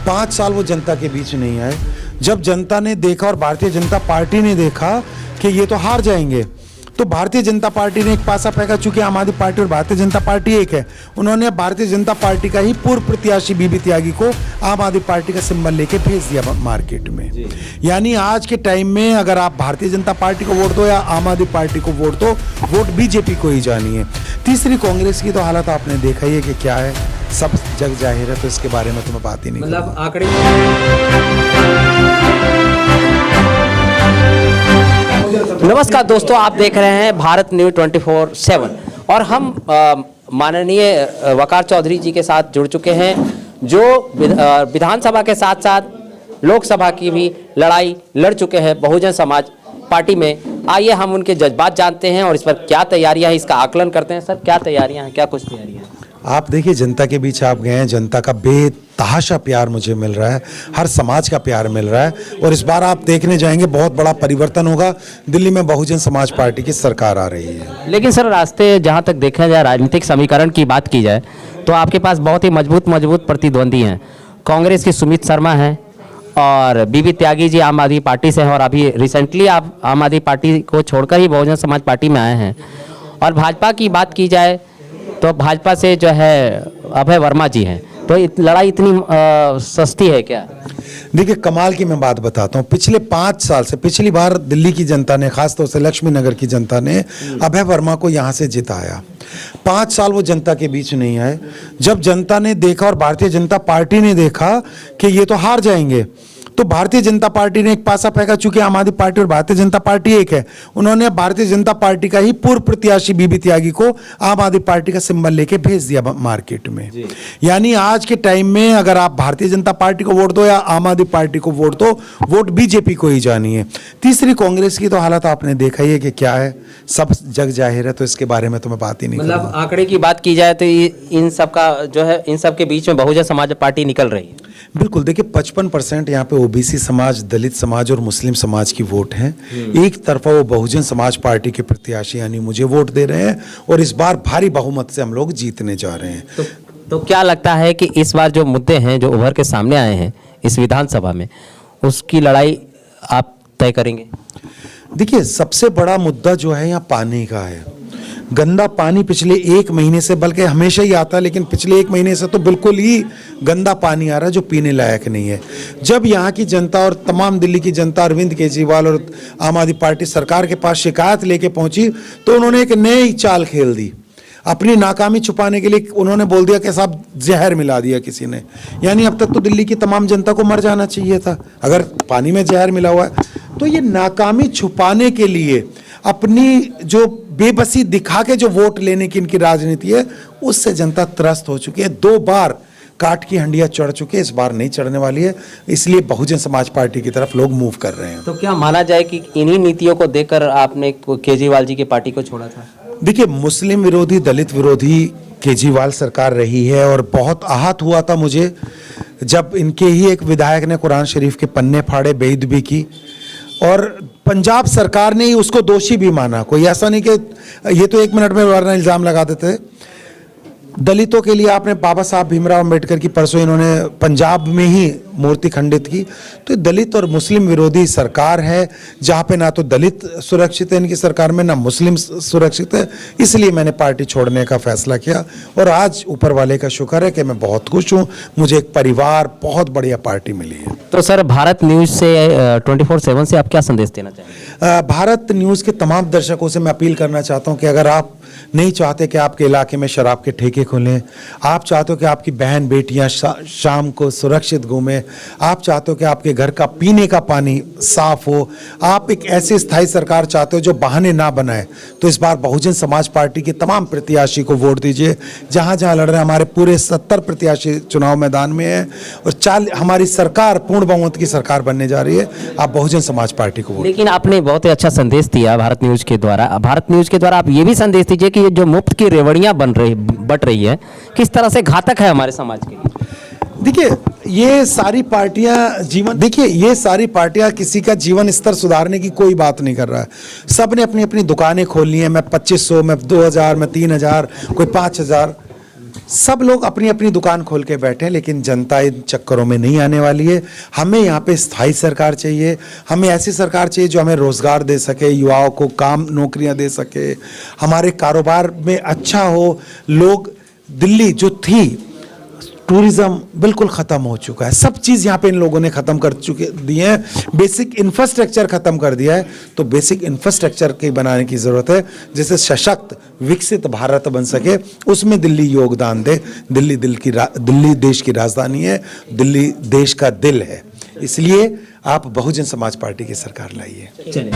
5 साल वो जनता के बीच नहीं आए। जब जनता ने देखा और भारतीय जनता पार्टी ने देखा कि ये तो हार जाएंगे, तो भारतीय जनता पार्टी ने एक पासा फेंका। चूंकि आम आदमी पार्टी और भारतीय जनता पार्टी एक है, उन्होंने भारतीय जनता पार्टी का ही पूर्व प्रत्याशी बीबी त्यागी को आम आदमी पार्टी का सिंबल लेके भेज दिया मार्केट में। यानी आज के टाइम में अगर आप भारतीय जनता पार्टी को वोट दो या आम आदमी पार्टी को वोट दो, वोट बीजेपी को ही जानी है। तीसरी कांग्रेस की तो हालत आपने देखा ही है कि क्या है, सब जग जाहिर है, तो इसके बारे में तो मैं बात ही नहीं। मतलब आंकड़े नमस्कार दोस्तों, आप देख रहे हैं भारत न्यूज 24/7 और हम माननीय वकार चौधरी जी के साथ जुड़ चुके हैं, जो विधानसभा के साथ साथ लोकसभा की भी लड़ाई लड़ चुके हैं बहुजन समाज पार्टी में। आइए हम उनके जज्बात जानते हैं और इस पर क्या तैयारियां हैं इसका आकलन करते हैं। सर, क्या तैयारियां हैं, क्या कुछ तैयारियां हैं? आप देखिए, जनता के बीच आप गए हैं, जनता का बेतहाशा प्यार मुझे मिल रहा है, हर समाज का प्यार मिल रहा है। और इस बार आप देखने जाएंगे बहुत बड़ा परिवर्तन होगा। दिल्ली में बहुजन समाज पार्टी की सरकार आ रही है। लेकिन सर, रास्ते जहां तक देखा जाए, राजनीतिक समीकरण की बात की जाए तो आपके पास बहुत ही मजबूत प्रतिद्वंदी हैं। कांग्रेस की सुमित शर्मा हैं और बीबी त्यागी जी आम आदमी पार्टी से हैं, और अभी रिसेंटली आप आम आदमी पार्टी को छोड़कर ही बहुजन समाज पार्टी में आए हैं। और भाजपा की बात की जाए तो भाजपा से जो है अभय वर्मा जी हैं। तो लड़ाई इतनी सस्ती है क्या? देखिए, कमाल की मैं बात बताता हूँ। पिछले 5 साल से, पिछली बार दिल्ली की जनता ने, खासतौर से लक्ष्मी नगर की जनता ने अभय वर्मा को यहाँ से जिताया। 5 साल वो जनता के बीच नहीं आए। जब जनता ने देखा और भारतीय जनता पार्टी ने देखा कि ये तो हार जाएंगे, तो भारतीय जनता पार्टी ने एक पासा फेंका। चूंकि आम आदमी पार्टी और भारतीय जनता पार्टी एक है, उन्होंने भारतीय जनता पार्टी का ही पूर्व प्रत्याशी बीबी त्यागी को आम आदमी पार्टी का सिंबल लेके भेज दिया मार्केट में। यानी आज के टाइम में अगर आप भारतीय जनता पार्टी को वोट दो या आम आदमी पार्टी को वोट दो, वोट बीजेपी को ही जानी है। तीसरी कांग्रेस की तो हालत आपने देखा ही है कि क्या है, सब जग जाहिर है, तो इसके बारे में तो मैं बात ही नहीं। मतलब आंकड़े की बात की जाए तो इन सब का जो है, इन सब के बीच में बहुजन समाज पार्टी निकल रही है। बिल्कुल, देखिए 55% यहाँ पे ओबीसी समाज, दलित समाज और मुस्लिम समाज की वोट है। एक तरफा वो बहुजन समाज पार्टी के प्रत्याशी यानी मुझे वोट दे रहे हैं, और इस बार भारी बहुमत से हम लोग जीतने जा रहे हैं। तो क्या लगता है कि इस बार जो मुद्दे हैं जो उभर के सामने आए हैं इस विधानसभा में, उसकी लड़ाई आप तय करेंगे? देखिए, सबसे बड़ा मुद्दा जो है यहाँ पानी का है। गंदा पानी पिछले 1 महीने से, बल्कि हमेशा ही आता है, लेकिन पिछले 1 महीने से तो बिल्कुल ही गंदा पानी आ रहा है जो पीने लायक नहीं है। जब यहाँ की जनता और तमाम दिल्ली की जनता अरविंद केजरीवाल और आम आदमी पार्टी सरकार के पास शिकायत लेके पहुंची, तो उन्होंने एक नई चाल खेल दी। अपनी नाकामी छुपाने के लिए उन्होंने बोल दिया कि साहब जहर मिला दिया किसी ने। यानी अब तक तो दिल्ली की तमाम जनता को मर जाना चाहिए था अगर पानी में जहर मिला हुआ है। तो ये नाकामी छुपाने के लिए अपनी जो बेबसी दिखा के जो वोट लेने की इनकी राजनीति है, उससे जनता त्रस्त हो चुकी है। 2 बार काट की हंडिया चढ़ चुके, इस बार नहीं चढ़ने वाली है। इसलिए बहुजन समाज पार्टी की तरफ लोग मूव कर रहे हैं। तो क्या माना जाए कि इन्हीं नीतियों को देखकर आपने केजरीवाल जी की पार्टी को छोड़ा था? देखिए, मुस्लिम विरोधी, दलित विरोधी केजरीवाल सरकार रही है, और बहुत आहत हुआ था मुझे जब इनके ही एक विधायक ने कुरान शरीफ के पन्ने फाड़े, बेअदबी की, और पंजाब सरकार ने ही उसको दोषी भी माना। कोई ऐसा नहीं कि ये तो 1 मिनट में वरना इल्ज़ाम लगा देते। दलितों के लिए आपने बाबा साहब भीमराव अंबेडकर की परसों इन्होंने पंजाब में ही मूर्ति खंडित की। तो दलित और मुस्लिम विरोधी सरकार है, जहाँ पे ना तो दलित सुरक्षित है इनकी सरकार में, ना मुस्लिम सुरक्षित है। इसलिए मैंने पार्टी छोड़ने का फैसला किया, और आज ऊपर वाले का शुक्र है कि मैं बहुत खुश हूँ, मुझे एक परिवार, बहुत बढ़िया पार्टी मिली है। तो सर, भारत न्यूज से 24/7 से आप क्या संदेश देना चाहेंगे? भारत न्यूज़ के तमाम दर्शकों से मैं अपील करना चाहता हूँ कि अगर आप नहीं चाहते कि आपके इलाके में शराब के ठेके खुलें, आप चाहते हो कि आपकी बहन बेटियां शाम को सुरक्षित घूमें, आप चाहते हो कि आपके घर का पीने का पानी साफ हो, आप एक ऐसी स्थायी सरकार चाहते हो जो बहाने ना बनाए, तो इस बार बहुजन समाज पार्टी के तमाम प्रत्याशी को वोट दीजिए। जहां जहां लड़ रहे हैं, हमारे पूरे 70 प्रत्याशी चुनाव मैदान में हैं, और हमारी सरकार पूर्ण बहुमत की सरकार बनने जा रही है। आप बहुजन समाज पार्टी को वोट। लेकिन आपने बहुत ही अच्छा संदेश दिया भारत न्यूज के द्वारा। भारत न्यूज के द्वारा आप ये भी संदेश दीजिए कि ये जो मुफ्त की रेवड़ियां बट रही है, किस तरह से घातक है हमारे समाज के लिए। देखिए, ये सारी पार्टियां किसी का जीवन स्तर सुधारने की कोई बात नहीं कर रहा है। सब ने अपनी अपनी दुकानें खोल ली हैं। मैं 2500, मैं 2000, मैं 3000, कोई 5000। सब लोग अपनी अपनी दुकान खोल के बैठे हैं, लेकिन जनता इन चक्करों में नहीं आने वाली है। हमें यहाँ पे स्थायी सरकार चाहिए, हमें ऐसी सरकार चाहिए जो हमें रोजगार दे सके, युवाओं को काम नौकरियाँ दे सके, हमारे कारोबार में अच्छा हो। लोग, दिल्ली जो थी, टूरिज्म बिल्कुल ख़त्म हो चुका है, सब चीज़ यहाँ पे इन लोगों ने ख़त्म कर चुके दिए हैं, बेसिक इंफ्रास्ट्रक्चर ख़त्म कर दिया है। तो बेसिक इंफ्रास्ट्रक्चर के बनाने की ज़रूरत है, जिससे सशक्त विकसित भारत बन सके। उसमें दिल्ली योगदान दे। दिल्ली दिल्ली देश की राजधानी है, दिल्ली देश का दिल है, इसलिए आप बहुजन समाज पार्टी की सरकार लाइए। चलिए।